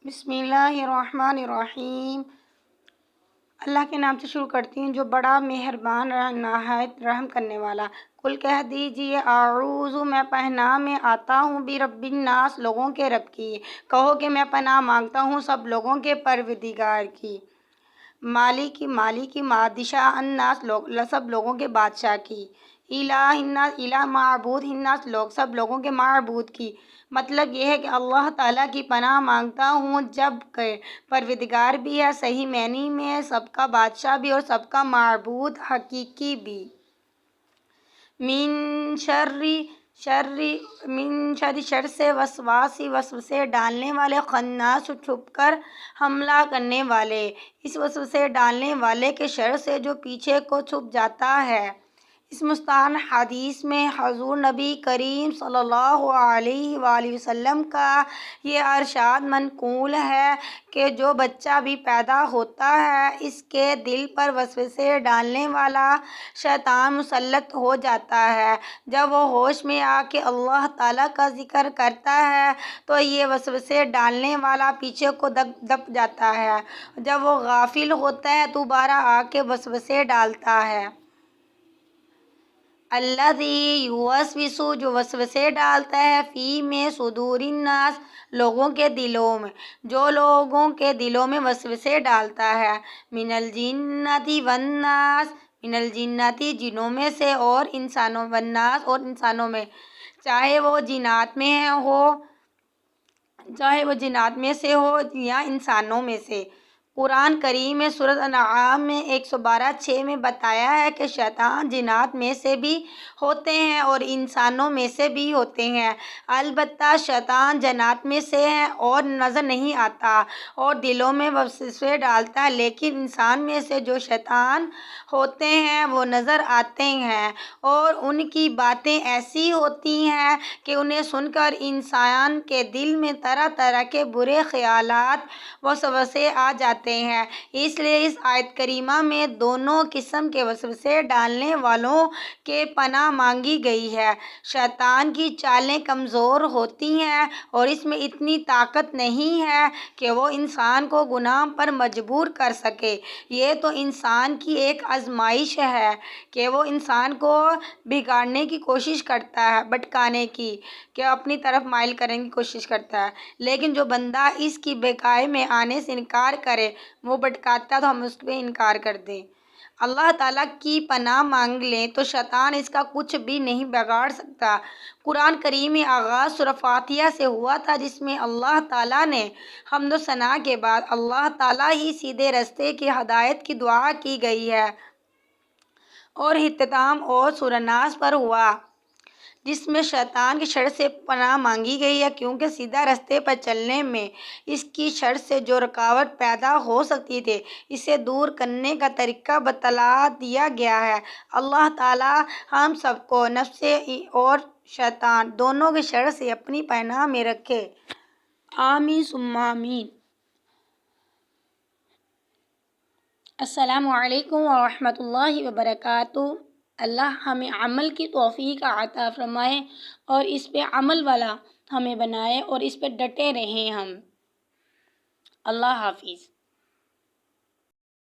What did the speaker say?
بسم اللہ الرحمن الرحیم۔ اللہ کے نام سے شروع کرتی ہوں جو بڑا مہربان نہایت رحم کرنے والا۔ قل کہہ دیجئے اعوذ میں پناہ میں آتا ہوں برب الناس لوگوں کے رب کی۔ کہو کہ میں پناہ مانگتا ہوں سب لوگوں کے پروردگار کی۔ مالک بادشاہ الناس سب لوگوں کے بادشاہ کی۔ الہ الناس معبود الناس سب لوگوں کے معبود کی۔ مطلب یہ ہے کہ اللہ تعالیٰ کی پناہ مانگتا ہوں جب کہ پروردگار بھی ہے صحیح معنی میں، سب کا بادشاہ بھی اور سب کا معبود حقیقی بھی۔ من شر سے وسوسے ڈالنے والے، خناس چھپ کر حملہ کرنے والے، اس وسوسے ڈالنے والے کے شر سے جو پیچھے کو چھپ جاتا ہے۔ اس مستعان حدیث میں حضور نبی کریم صلی اللہ علیہ وآلہ وسلم کا یہ ارشاد منقول ہے کہ جو بچہ بھی پیدا ہوتا ہے اس کے دل پر وسوسے ڈالنے والا شیطان مسلط ہو جاتا ہے۔ جب وہ ہوش میں آ کے اللہ تعالیٰ کا ذکر کرتا ہے تو یہ وسوسے ڈالنے والا پیچھے کو دب جاتا ہے۔ جب وہ غافل ہوتا ہے دوبارہ آ کے وسوسے ڈالتا ہے۔ الذی یوسوس جو وسوسے ڈالتا ہے، فی میں صدور الناس لوگوں کے دلوں میں، جو لوگوں کے دلوں میں وسوسے ڈالتا ہے، من الجنۃ والناس من الجنۃ جنوں میں سے اور انسانوں، والناس اور انسانوں میں، چاہے وہ جنات میں سے ہو یا انسانوں میں سے۔ قرآن کریم میں سورۃ انعام میں 112:6 میں بتایا ہے کہ شیطان جنات میں سے بھی ہوتے ہیں اور انسانوں میں سے بھی ہوتے ہیں، البتہ شیطان جنات میں سے ہے اور نظر نہیں آتا اور دلوں میں وسوسے ڈالتا ہے، لیکن انسان میں سے جو شیطان ہوتے ہیں وہ نظر آتے ہیں اور ان کی باتیں ایسی ہوتی ہیں کہ انہیں سن کر انسان کے دل میں طرح طرح کے برے خیالات وسوسے آ جاتے ہیں۔ اس لیے اس آیت کریمہ میں دونوں قسم کے وسوسے ڈالنے والوں کے پناہ مانگی گئی ہے۔ شیطان کی چالیں کمزور ہوتی ہیں اور اس میں اتنی طاقت نہیں ہے کہ وہ انسان کو گناہ پر مجبور کر سکے۔ یہ تو انسان کی ایک آزمائش ہے کہ وہ انسان کو بگاڑنے کی کوشش کرتا ہے، بھٹکانے کی، کہ اپنی طرف مائل کرنے کی کوشش کرتا ہے، لیکن جو بندہ اس کی بھلائی میں آنے سے انکار کرے، وہ بھٹکاتا ہے تو ہم اس پہ انکار کر دیں۔ اللہ تعالیٰ کی پناہ مانگ لیں تو شیطان اس کا کچھ بھی نہیں بگاڑ سکتا۔ قرآن کریم میں آغاز سورہ فاتحہ سے ہوا تھا جس میں اللہ تعالیٰ نے حمد و ثنا کے بعد اللہ تعالیٰ ہی سیدھے راستے کی ہدایت کی دعا کی گئی ہے، اور اختتام اور سورہ ناس پر ہوا جس میں شیطان کے شر سے پناہ مانگی گئی ہے، کیونکہ سیدھا راستے پر چلنے میں اس کی شر سے جو رکاوٹ پیدا ہو سکتی تھی اسے دور کرنے کا طریقہ بتلا دیا گیا ہے۔ اللہ تعالیٰ ہم سب کو نفس اور شیطان دونوں کے شر سے اپنی پناہ میں رکھے۔ آمین ثم آمین۔ السلام علیکم ورحمۃ اللہ وبرکاتہ۔ اللہ ہمیں عمل کی توفیق عطا فرمائے اور اس پہ عمل والا ہمیں بنائے اور اس پہ ڈٹے رہیں ہم۔ اللہ حافظ۔